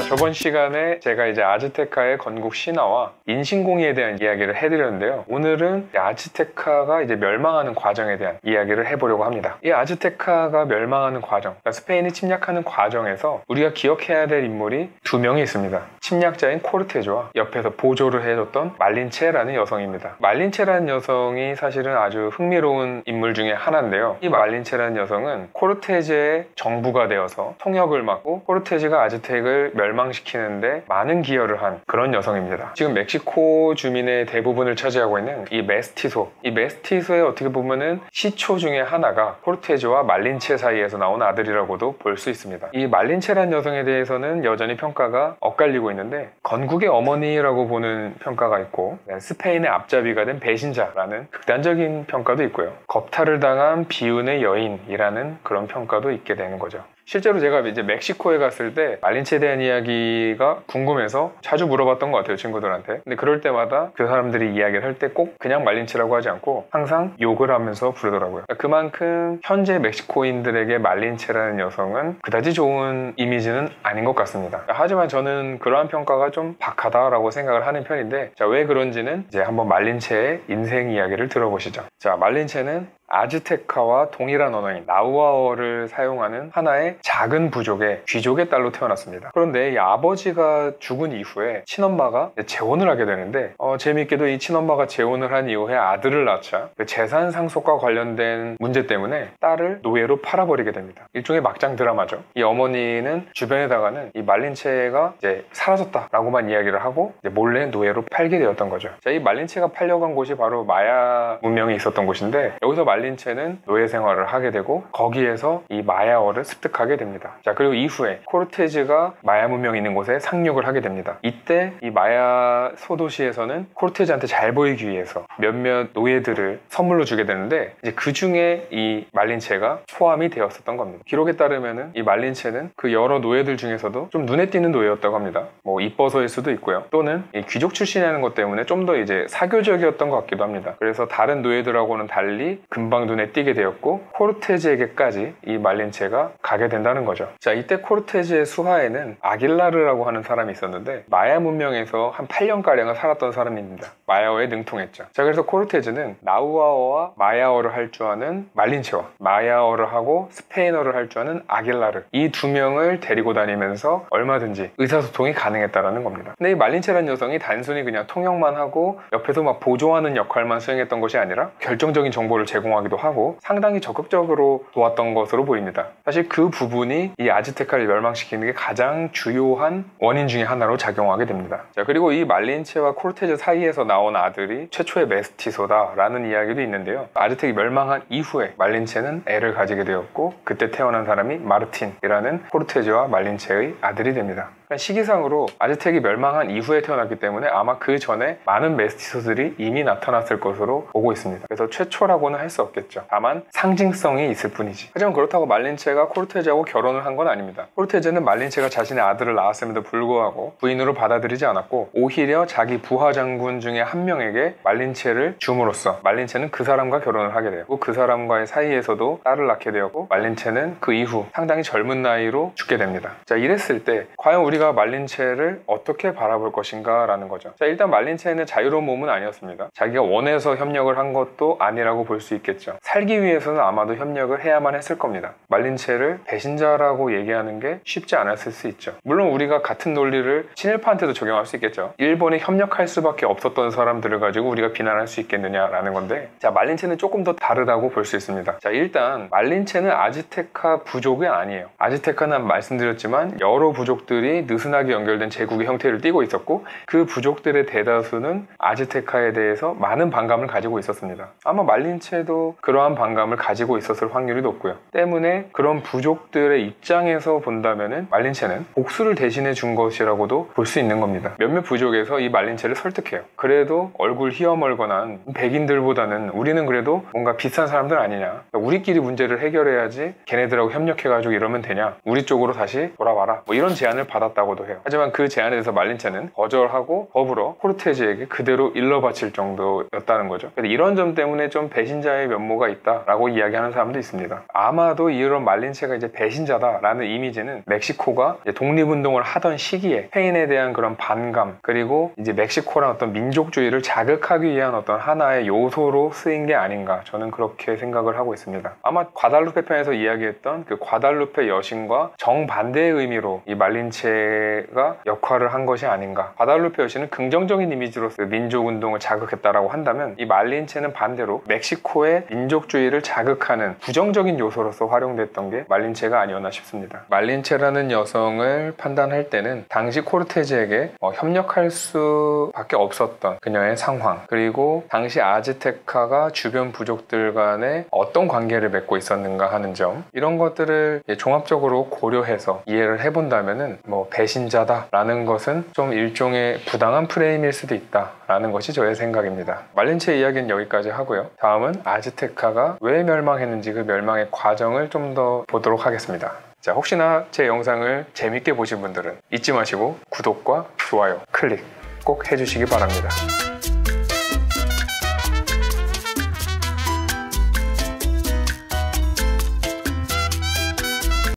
저번 시간에 제가 이제 아즈테카의 건국 신화와 인신공의에 대한 이야기를 해드렸는데요. 오늘은 아즈테카가 이제 멸망하는 과정에 대한 이야기를 해보려고 합니다. 이 아즈테카가 멸망하는 과정, 그러니까 스페인이 침략하는 과정에서 우리가 기억해야 될 인물이 두 명이 있습니다. 침략자인 코르테즈와 옆에서 보조를 해줬던 말린체라는 여성입니다. 말린체라는 여성이 사실은 아주 흥미로운 인물 중에 하나인데요. 이 말린체라는 여성은 코르테즈의 정부가 되어서 통역을 맡고 코르테즈가 아즈텍을 멸망시키는데 많은 기여를 한 그런 여성입니다. 지금 멕시코 주민의 대부분을 차지하고 있는 이 메스티소, 이 메스티소의 어떻게 보면은 시초 중에 하나가 코르테즈와 말린체 사이에서 나온 아들이라고도 볼 수 있습니다. 이 말린체라는 여성에 대해서는 여전히 평가가 엇갈리고 있는데 건국의 어머니라고 보는 평가가 있고 스페인의 앞잡이가 된 배신자라는 극단적인 평가도 있고요. 겁탈을 당한 비운의 여인이라는 그런 평가도 있게 되는 거죠. 실제로 제가 이제 멕시코에 갔을 때 말린체에 대한 이야기가 궁금해서 자주 물어봤던 것 같아요, 친구들한테. 근데 그럴 때마다 그 사람들이 이야기를 할 때 꼭 그냥 말린체라고 하지 않고 항상 욕을 하면서 부르더라고요. 그만큼 현재 멕시코인들에게 말린체라는 여성은 그다지 좋은 이미지는 아닌 것 같습니다. 하지만 저는 그러한 평가가 좀 박하다라고 생각을 하는 편인데, 자, 왜 그런지는 이제 한번 말린체의 인생 이야기를 들어보시죠. 자, 말린체는 아즈테카와 동일한 언어인 나우아어를 사용하는 하나의 작은 부족의 귀족의 딸로 태어났습니다. 그런데 이 아버지가 죽은 이후에 친엄마가 재혼을 하게 되는데 재미있게도 이 친엄마가 재혼을 한 이후에 아들을 낳자 그 재산 상속과 관련된 문제 때문에 딸을 노예로 팔아버리게 됩니다. 일종의 막장 드라마죠. 이 어머니는 주변에다가는 이 말린체가 이제 사라졌다라고만 이야기를 하고 이제 몰래 노예로 팔게 되었던 거죠. 자, 이 말린체가 팔려간 곳이 바로 마야 문명이 있었던 곳인데, 여기서 말린체는 노예 생활을 하게 되고 거기에서 이 마야어를 습득하게 됩니다. 자, 그리고 이후에 코르테즈가 마야 문명이 있는 곳에 상륙을 하게 됩니다. 이때 이 마야 소도시에서는 코르테즈한테 잘 보이기 위해서 몇몇 노예들을 선물로 주게 되는데, 이제 그 중에 이 말린체가 포함이 되었었던 겁니다. 기록에 따르면은 이 말린체는 그 여러 노예들 중에서도 좀 눈에 띄는 노예였다고 합니다. 뭐 이뻐서일 수도 있고요. 또는 이 귀족 출신이라는 것 때문에 좀 더 이제 사교적이었던 것 같기도 합니다. 그래서 다른 노예들하고는 달리 금방 눈에 띄게 되었고 코르테즈에게까지 이 말린체가 가게 된다는 거죠. 자, 이때 코르테즈의 수하에는 아길라르라고 하는 사람이 있었는데 마야 문명에서 한 8년가량을 살았던 사람입니다. 마야어에 능통했죠. 자, 그래서 코르테즈는 나우아어와 마야어를 할 줄 아는 말린체와 마야어를 하고 스페인어를 할 줄 아는 아길라르, 이 두 명을 데리고 다니면서 얼마든지 의사소통이 가능했다라는 겁니다. 근데 이 말린체라는 여성이 단순히 그냥 통역만 하고 옆에서 막 보조하는 역할만 수행했던 것이 아니라 결정적인 정보를 제공하기도 하고 상당히 적극적으로 도왔던 것으로 보입니다. 사실 그 부분이 이 아즈테카를 멸망시키는 게 가장 주요한 원인 중에 하나로 작용하게 됩니다. 자, 그리고 이 말린체와 코르테즈 사이에서 나온 아들이 최초의 메스티소다라는 이야기도 있는데요. 아즈텍이 멸망한 이후에 말린체는 애를 가지게 되었고 그때 태어난 사람이 마르틴이라는 코르테즈와 말린체의 아들이 됩니다. 시기상으로 아즈텍이 멸망한 이후에 태어났기 때문에 아마 그 전에 많은 메스티소들이 이미 나타났을 것으로 보고 있습니다. 그래서 최초라고는 할 수 없겠죠. 다만 상징성이 있을 뿐이지. 하지만 그렇다고 말린체가 코르테즈하고 결혼을 한 건 아닙니다. 코르테즈는 말린체가 자신의 아들을 낳았음에도 불구하고 부인으로 받아들이지 않았고 오히려 자기 부하 장군 중에 한 명에게 말린체를 줌으로써 말린체는 그 사람과 결혼을 하게 되었고 그 사람과의 사이에서도 딸을 낳게 되었고 말린체는 그 이후 상당히 젊은 나이로 죽게 됩니다. 자, 이랬을 때 과연 우리가 말린체를 어떻게 바라볼 것인가 라는 거죠. 자, 일단 말린체는 자유로운 몸은 아니었습니다. 자기가 원해서 협력을 한 것도 아니라고 볼 수 있겠죠. 살기 위해서는 아마도 협력을 해야만 했을 겁니다. 말린체를 배신자라고 얘기하는 게 쉽지 않았을 수 있죠. 물론 우리가 같은 논리를 친일파한테도 적용할 수 있겠죠. 일본에 협력할 수밖에 없었던 사람들을 가지고 우리가 비난할 수 있겠느냐라는 건데, 자, 말린체는 조금 더 다르다고 볼 수 있습니다. 자, 일단 말린체는 아즈테카 부족이 아니에요. 아즈테카는 말씀드렸지만 여러 부족들이 느슨하게 연결된 제국의 형태를 띠고 있었고 그 부족들의 대다수는 아즈테카에 대해서 많은 반감을 가지고 있었습니다. 아마 말린체도 그러한 반감을 가지고 있었을 확률이 높고요. 때문에 그런 부족들의 입장에서 본다면은 말린체는 복수를 대신해 준 것이라고도 볼 수 있는 겁니다. 몇몇 부족에서 이 말린체를 설득해요. 그래도 얼굴 희어멀건한 백인들보다는 우리는 그래도 뭔가 비싼 사람들 아니냐, 우리끼리 문제를 해결해야지 걔네들하고 협력해가지고 이러면 되냐, 우리 쪽으로 다시 돌아와라, 뭐 이런 제안을 받았다고도 해요. 하지만 그 제안에 대해서 말린체는 거절하고 더불어 코르테즈에게 그대로 일러 바칠 정도였다는 거죠. 그래서 이런 점 때문에 좀 배신자의 하나의 면모가 있다라고 이야기하는 사람도 있습니다. 아마도 이런 말린체가 이제 배신자다라는 이미지는 멕시코가 이제 독립운동을 하던 시기에 스페인에 대한 그런 반감, 그리고 이제 멕시코란 어떤 민족주의를 자극하기 위한 어떤 하나의 요소로 쓰인 게 아닌가, 저는 그렇게 생각을 하고 있습니다. 아마 과달루페 편에서 이야기했던 그 과달루페 여신과 정반대의 의미로 이 말린체가 역할을 한 것이 아닌가. 과달루페 여신은 긍정적인 이미지로서 민족운동을 자극했다라고 한다면, 이 말린체는 반대로 멕시코의 민족주의를 자극하는 부정적인 요소로서 활용됐던 게 말린체가 아니었나 싶습니다. 말린체라는 여성을 판단할 때는 당시 코르테즈에게 협력할 수밖에 없었던 그녀의 상황, 그리고 당시 아즈테카가 주변 부족들 간에 어떤 관계를 맺고 있었는가 하는 점, 이런 것들을 종합적으로 고려해서 이해를 해본다면은 배신자다라는 것은 좀 일종의 부당한 프레임일 수도 있다라는 것이 저의 생각입니다. 말린체 이야기는 여기까지 하고요. 다음은 아즈테카가 왜 멸망했는지 그 멸망의 과정을 좀 더 보도록 하겠습니다. 자, 혹시나 제 영상을 재밌게 보신 분들은 잊지 마시고 구독과 좋아요, 클릭 꼭 해주시기 바랍니다.